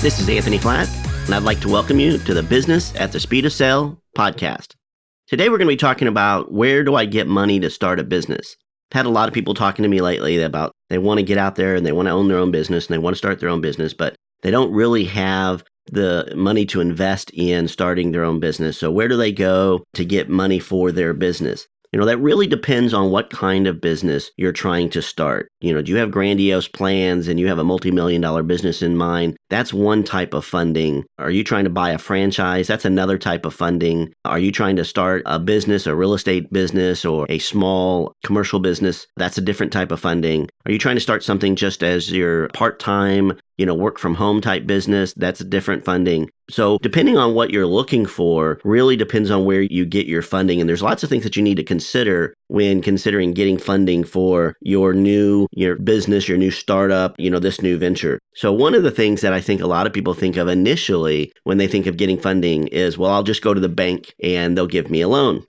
This is Anthony Flatt, and I'd like to welcome you to the Business at the Speed of Sale podcast. Today we're going to be talking about where do I get money to start a business. I've had a lot of people talking to me lately about they want to get out there and they want to own their own business and they want to start their own business, but they don't really have the money to invest in starting their own business. So where do they go to get money for their business? That really depends on what kind of business you're trying to start. Do you have grandiose plans and you have a multi-million-dollar business in mind? That's one type of funding. Are you trying to buy a franchise? That's another type of funding. Are you trying to start a business, a real estate business, or a small commercial business? That's a different type of funding. Are you trying to start something just as your part-time, work from home type business? That's a different funding. So depending on what you're looking for really depends on where you get your funding. And there's lots of things that you need to consider when considering getting funding for your business, your new startup, this new venture. So one of the things that I think a lot of people think of initially when they think of getting funding is, well, I'll just go to the bank and they'll give me a loan.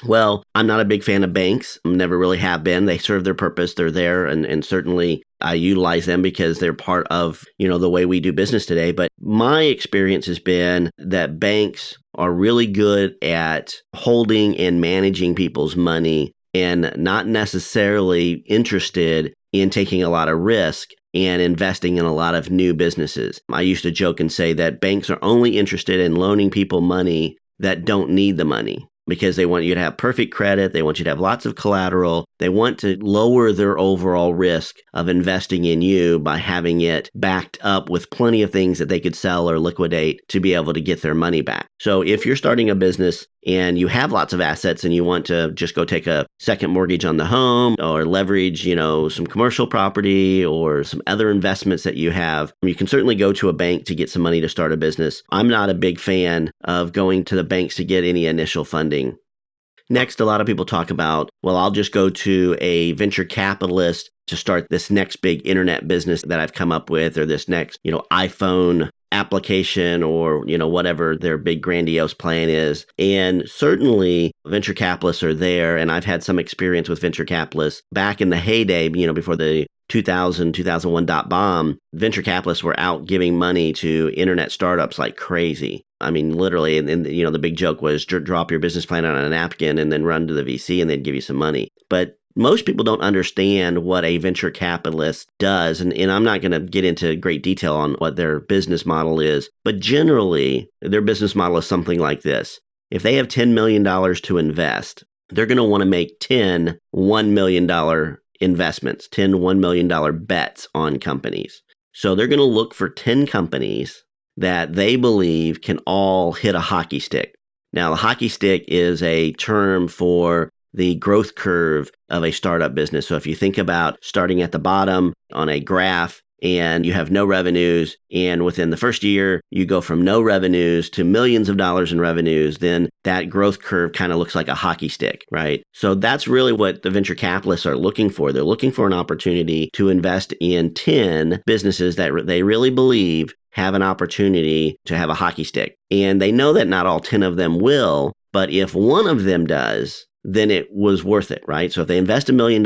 Well, I'm not a big fan of banks. Never really have been. They serve their purpose. They're there. And certainly I utilize them because they're part of, the way we do business today. But my experience has been that banks are really good at holding and managing people's money and not necessarily interested in taking a lot of risk and investing in a lot of new businesses. I used to joke and say that banks are only interested in loaning people money that don't need the money, because they want you to have perfect credit. They want you to have lots of collateral. They want to lower their overall risk of investing in you by having it backed up with plenty of things that they could sell or liquidate to be able to get their money back. So if you're starting a business and you have lots of assets and you want to just go take a second mortgage on the home or leverage, some commercial property or some other investments that you have, you can certainly go to a bank to get some money to start a business. I'm not a big fan of going to the banks to get any initial funding. Next, a lot of people talk about, well, I'll just go to a venture capitalist to start this next big internet business that I've come up with, or this next, iPhone application, or, whatever their big grandiose plan is. And certainly venture capitalists are there. And I've had some experience with venture capitalists back in the heyday, before the 2001 dot bomb. Venture capitalists were out giving money to internet startups like crazy. I mean, literally, and the big joke was drop your business plan on a napkin and then run to the VC and they'd give you some money. But most people don't understand what a venture capitalist does. And I'm not going to get into great detail on what their business model is, but generally, their business model is something like this. If they have $10 million to invest, they're going to want to make 10 $1 million investments, 10 $1 million bets on companies. So they're going to look for 10 companies that they believe can all hit a hockey stick. Now, the hockey stick is a term for the growth curve of a startup business. So if you think about starting at the bottom on a graph and you have no revenues, and within the first year, you go from no revenues to millions of dollars in revenues, then that growth curve kind of looks like a hockey stick, right? So that's really what the venture capitalists are looking for. They're looking for an opportunity to invest in 10 businesses that they really believe have an opportunity to have a hockey stick. And they know that not all 10 of them will, but if one of them does, then it was worth it, right? So if they invest $1 million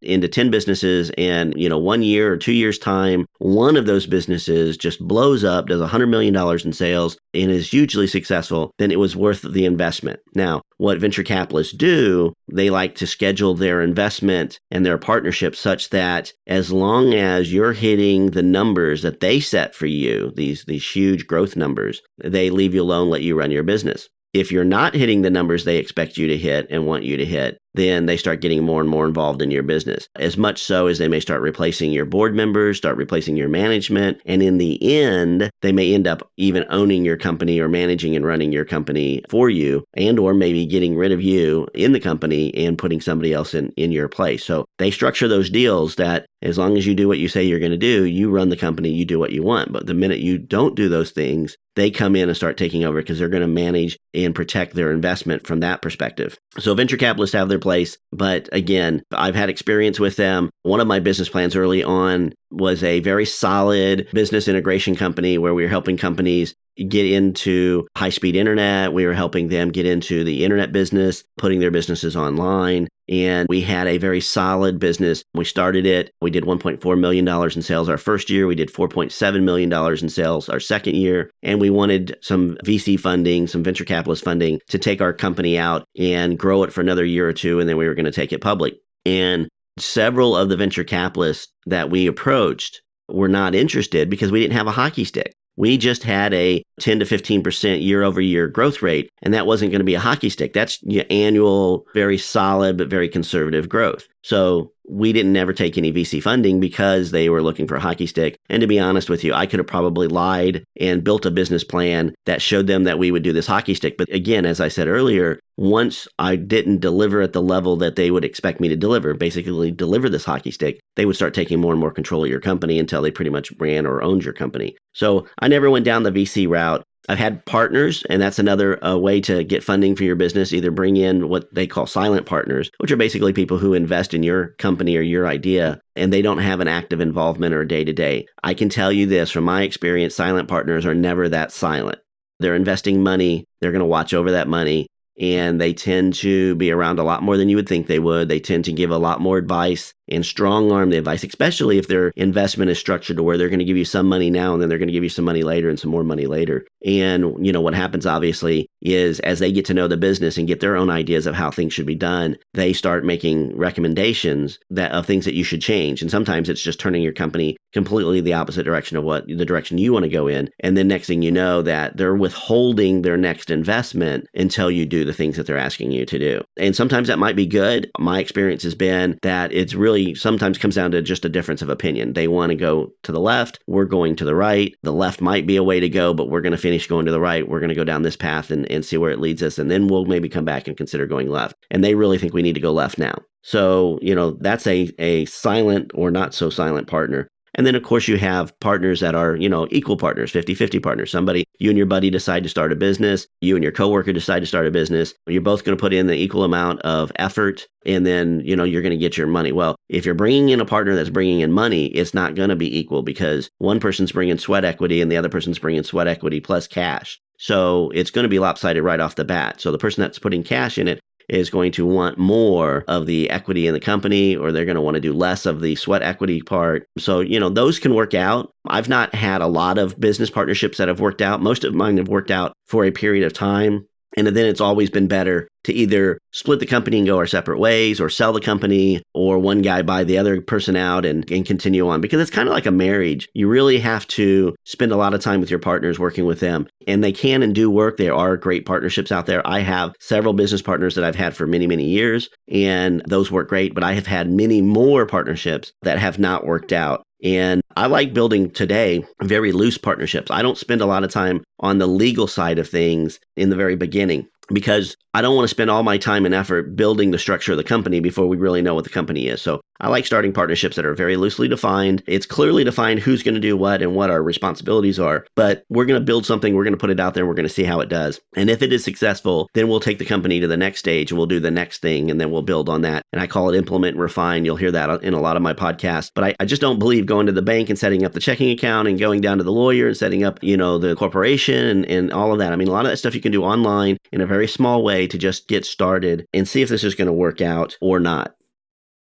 into 10 businesses and, 1 year or 2 years time, one of those businesses just blows up, does $100 million in sales and is hugely successful, then it was worth the investment. Now, what venture capitalists do, they like to schedule their investment and their partnership such that as long as you're hitting the numbers that they set for you, these huge growth numbers, they leave you alone, let you run your business. If you're not hitting the numbers they expect you to hit and want you to hit, then they start getting more and more involved in your business. As much so as they may start replacing your board members, start replacing your management. And in the end, they may end up even owning your company or managing and running your company for you, and or maybe getting rid of you in the company and putting somebody else in your place. So they structure those deals that as long as you do what you say you're going to do, you run the company, you do what you want. But the minute you don't do those things, they come in and start taking over because they're going to manage and protect their investment from that perspective. So venture capitalists have their place. But again, I've had experience with them. One of my business plans early on was a very solid business integration company where we were helping companies get into high-speed internet. We were helping them get into the internet business, putting their businesses online. And we had a very solid business. We started it. We did $1.4 million in sales our first year. We did $4.7 million in sales our second year. And we wanted some VC funding, some venture capitalist funding to take our company out and grow it for another year or two. And then we were going to take it public. And several of the venture capitalists that we approached were not interested because we didn't have a hockey stick. We just had a 10 to 15% year over year growth rate, and that wasn't going to be a hockey stick. That's your annual, very solid, but very conservative growth. So we didn't ever take any VC funding because they were looking for a hockey stick. And to be honest with you, I could have probably lied and built a business plan that showed them that we would do this hockey stick. But again, as I said earlier, once I didn't deliver at the level that they would expect me to deliver, basically deliver this hockey stick, they would start taking more and more control of your company until they pretty much ran or owned your company. So I never went down the VC route. I've had partners, and that's another way to get funding for your business. Either bring in what they call silent partners, which are basically people who invest in your company or your idea, and they don't have an active involvement or day-to-day. I can tell you this, from my experience, silent partners are never that silent. They're investing money. They're going to watch over that money. And they tend to be around a lot more than you would think they would. They tend to give a lot more advice and strong arm the advice, especially if their investment is structured to where they're going to give you some money now and then they're going to give you some money later and some more money later. And, what happens obviously is as they get to know the business and get their own ideas of how things should be done, they start making recommendations of things that you should change. And sometimes it's just turning your company completely the opposite direction of the direction you want to go in. And then next thing you know that they're withholding their next investment until you do the things that they're asking you to do. And sometimes that might be good. My experience has been that it's really sometimes comes down to just a difference of opinion. They want to go to the left. We're going to the right. The left might be a way to go, but we're going to finish going to the right. We're going to go down this path and see where it leads us. And then we'll maybe come back and consider going left. And they really think we need to go left now. So, that's a silent or not so silent partner. And then, of course, you have partners that are, equal partners, 50-50 partners. Somebody, you and your buddy decide to start a business. You and your coworker decide to start a business. You're both going to put in the equal amount of effort, and then, you're going to get your money. Well, if you're bringing in a partner that's bringing in money, it's not going to be equal because one person's bringing sweat equity and the other person's bringing sweat equity plus cash. So it's going to be lopsided right off the bat. So the person that's putting cash in it is going to want more of the equity in the company, or they're going to want to do less of the sweat equity part. So, those can work out. I've not had a lot of business partnerships that have worked out. Most of mine have worked out for a period of time. And then it's always been better to either split the company and go our separate ways, or sell the company, or one guy buy the other person out and continue on. Because it's kind of like a marriage. You really have to spend a lot of time with your partners, working with them. And they can and do work. There are great partnerships out there. I have several business partners that I've had for many, many years, and those work great. But I have had many more partnerships that have not worked out. And I like building today very loose partnerships. I don't spend a lot of time on the legal side of things in the very beginning, because I don't want to spend all my time and effort building the structure of the company before we really know what the company is. So I like starting partnerships that are very loosely defined. It's clearly defined who's going to do what and what our responsibilities are, but we're going to build something, we're going to put it out there, and we're going to see how it does. And if it is successful, then we'll take the company to the next stage and we'll do the next thing, and then we'll build on that. And I call it implement and refine. You'll hear that in a lot of my podcasts, but I just don't believe going to the bank and setting up the checking account and going down to the lawyer and setting up, the corporation and all of that. I mean, a lot of that stuff you can do online in a very small way to just get started and see if this is going to work out or not.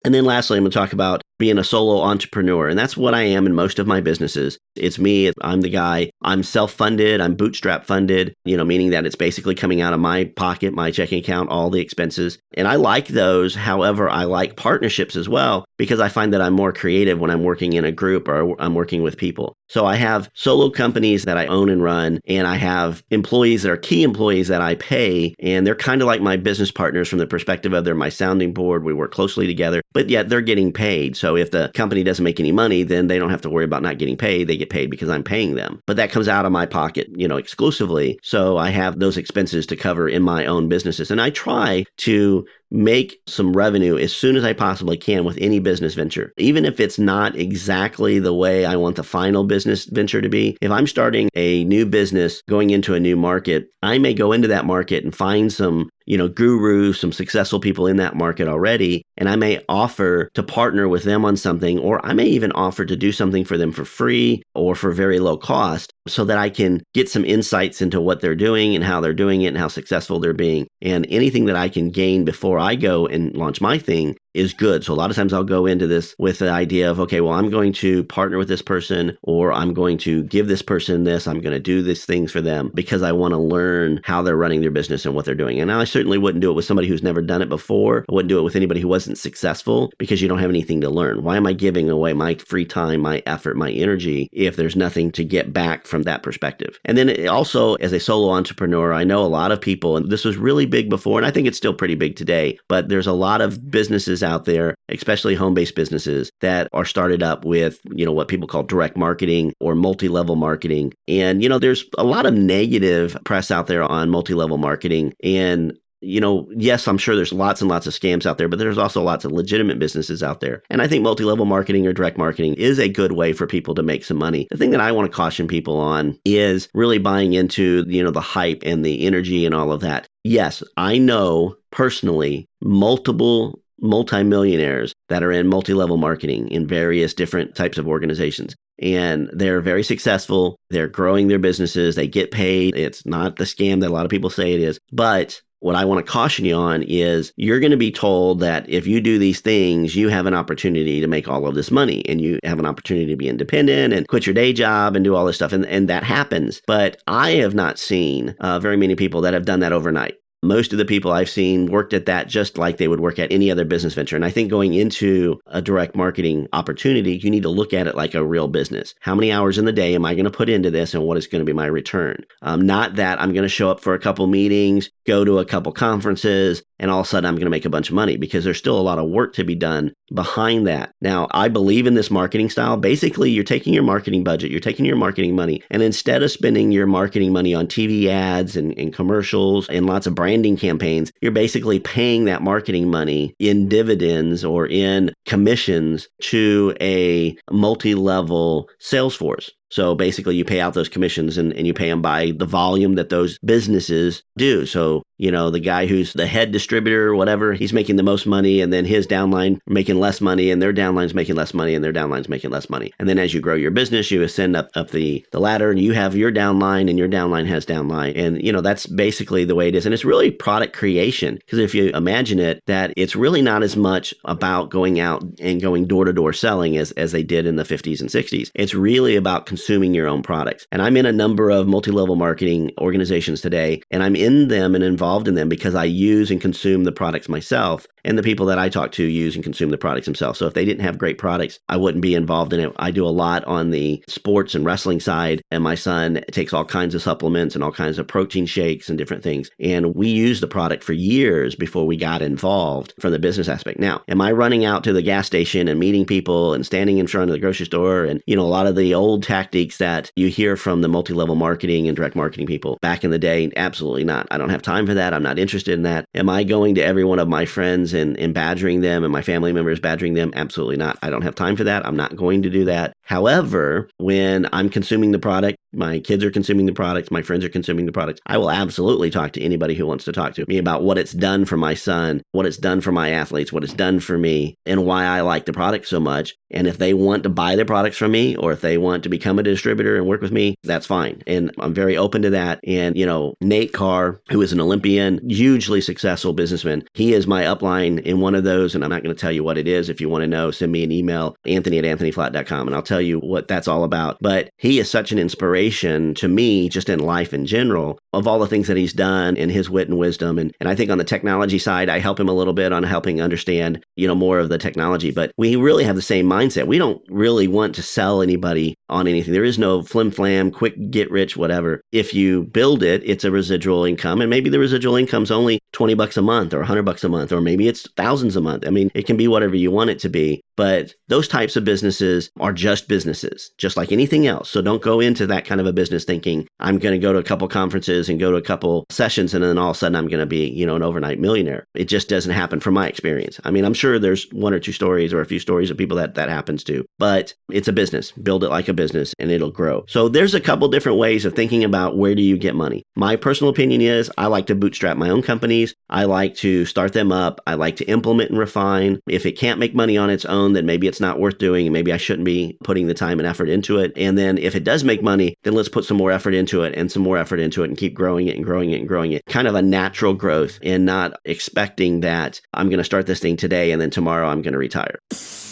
And then lastly, I'm going to talk about being a solo entrepreneur. And that's what I am in most of my businesses. It's me. I'm the guy. I'm self-funded. I'm bootstrap funded, meaning that it's basically coming out of my pocket, my checking account, all the expenses. And I like those. However, I like partnerships as well, because I find that I'm more creative when I'm working in a group or I'm working with people. So I have solo companies that I own and run, and I have employees that are key employees that I pay, and they're kind of like my business partners from the perspective of they're my sounding board. We work closely together, but yet they're getting paid. So if the company doesn't make any money, then they don't have to worry about not getting paid. They get paid because I'm paying them. But that comes out of my pocket, exclusively. So I have those expenses to cover in my own businesses. And I try to make some revenue as soon as I possibly can with any business venture, even if it's not exactly the way I want the final business venture to be. If I'm starting a new business going into a new market, I may go into that market and find some gurus, some successful people in that market already. And I may offer to partner with them on something, or I may even offer to do something for them for free or for very low cost. so that I can get some insights into what they're doing and how they're doing it and how successful they're being. And anything that I can gain before I go and launch my thing is good. So a lot of times I'll go into this with the idea of, okay, well, I'm going to partner with this person, or I'm going to give this person this, I'm going to do these things for them because I want to learn how they're running their business and what they're doing. And I certainly wouldn't do it with somebody who's never done it before. I wouldn't do it with anybody who wasn't successful, because you don't have anything to learn. Why am I giving away my free time, my effort, my energy, if there's nothing to get back from that perspective? And then also, as a solo entrepreneur, I know a lot of people, and this was really big before, and I think it's still pretty big today, but there's a lot of businesses out there, especially home-based businesses, that are started up with, what people call direct marketing or multi-level marketing. And, there's a lot of negative press out there on multi-level marketing. And yes, I'm sure there's lots and lots of scams out there, but there's also lots of legitimate businesses out there. And I think multi-level marketing or direct marketing is a good way for people to make some money. The thing that I want to caution people on is really buying into, the hype and the energy and all of that. Yes, I know personally multiple multimillionaires that are in multi-level marketing in various different types of organizations. And they're very successful. They're growing their businesses. They get paid. It's not the scam that a lot of people say it is. But what I want to caution you on is you're going to be told that if you do these things, you have an opportunity to make all of this money, and you have an opportunity to be independent and quit your day job and do all this stuff. And that happens. But I have not seen very many people that have done that overnight. Most of the people I've seen worked at that just like they would work at any other business venture. And I think going into a direct marketing opportunity, you need to look at it like a real business. How many hours in the day am I going to put into this, and what is going to be my return? Not that I'm going to show up for a couple meetings, go to a couple conferences, and all of a sudden I'm going to make a bunch of money, because there's still a lot of work to be done behind that. Now, I believe in this marketing style. Basically, you're taking your marketing budget, you're taking your marketing money, and instead of spending your marketing money on TV ads and commercials and lots of branding campaigns, you're basically paying that marketing money in dividends or in commissions to a multi-level sales force. So basically, you pay out those commissions and you pay them by the volume that those businesses do. So, the guy who's the head distributor or whatever, he's making the most money, and then his downline making less money, and their downline's making less money, and their downline's making less money. And then as you grow your business, you ascend up the ladder, and you have your downline, and your downline has downline. And, that's basically the way it is. And it's really product creation, because if you imagine it, that it's really not as much about going out and going door-to-door selling as they did in the 50s and 60s. It's really about consuming your own products. And I'm in a number of multi-level marketing organizations today, and I'm in them and involved in them because I use and consume the products myself, and the people that I talk to use and consume the products themselves. So if they didn't have great products, I wouldn't be involved in it. I do a lot on the sports and wrestling side, and my son takes all kinds of supplements and all kinds of protein shakes and different things. And we used the product for years before we got involved from the business aspect. Now, am I running out to the gas station and meeting people and standing in front of the grocery store and, a lot of the old tactics that you hear from the multi-level marketing and direct marketing people back in the day? Absolutely not. I don't have time for that. I'm not interested in that. Am I going to every one of my friends and badgering them, and my family members badgering them? Absolutely not. I don't have time for that. I'm not going to do that. However, when I'm consuming the product, my kids are consuming the products, my friends are consuming the products, I will absolutely talk to anybody who wants to talk to me about what it's done for my son, what it's done for my athletes, what it's done for me, and why I like the product so much. And if they want to buy the products from me, or if they want to become a distributor and work with me, that's fine. And I'm very open to that. And, Nate Carr, who is an Olympian, hugely successful businessman, he is my upline in one of those. And I'm not going to tell you what it is. If you want to know, send me an email, anthony@anthonyflatt.com, and I'll tell you what that's all about. But he is such an inspiration to me, just in life in general, of all the things that he's done and his wit and wisdom. And I think on the technology side, I help him a little bit on helping understand, more of the technology. But we really have the same mindset. We don't really want to sell anybody on anything. There is no flim flam, quick get rich, whatever. If you build it, it's a residual income, and maybe the residual income's only $20 a month or $100 a month, or maybe it's thousands a month. I mean, it can be whatever you want it to be. But those types of businesses are just businesses, just like anything else. So don't go into that kind of a business thinking, I'm going to go to a couple conferences and go to a couple sessions, and then all of a sudden I'm going to be, an overnight millionaire. It just doesn't happen from my experience. I mean, I'm sure there's one or two stories or a few stories of people that happens to, but it's a business. Build it like a business and it'll grow. So there's a couple different ways of thinking about where do you get money. My personal opinion is I like to bootstrap my own companies. I like to start them up. I like like to implement and refine. If it can't make money on its own, then maybe it's not worth doing, and maybe I shouldn't be putting the time and effort into it. And then if it does make money, then let's put some more effort into it and some more effort into it and keep growing it and growing it and growing it. Kind of a natural growth, and not expecting that I'm going to start this thing today and then tomorrow I'm going to retire.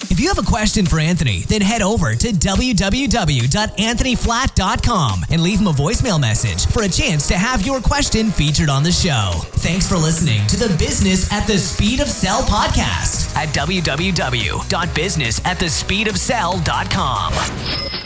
If you have a question for Anthony, then head over to www.anthonyflatt.com and leave him a voicemail message for a chance to have your question featured on the show. Thanks for listening to the Business at the Speed of Sell podcast at www.businessatthespeedofsell.com.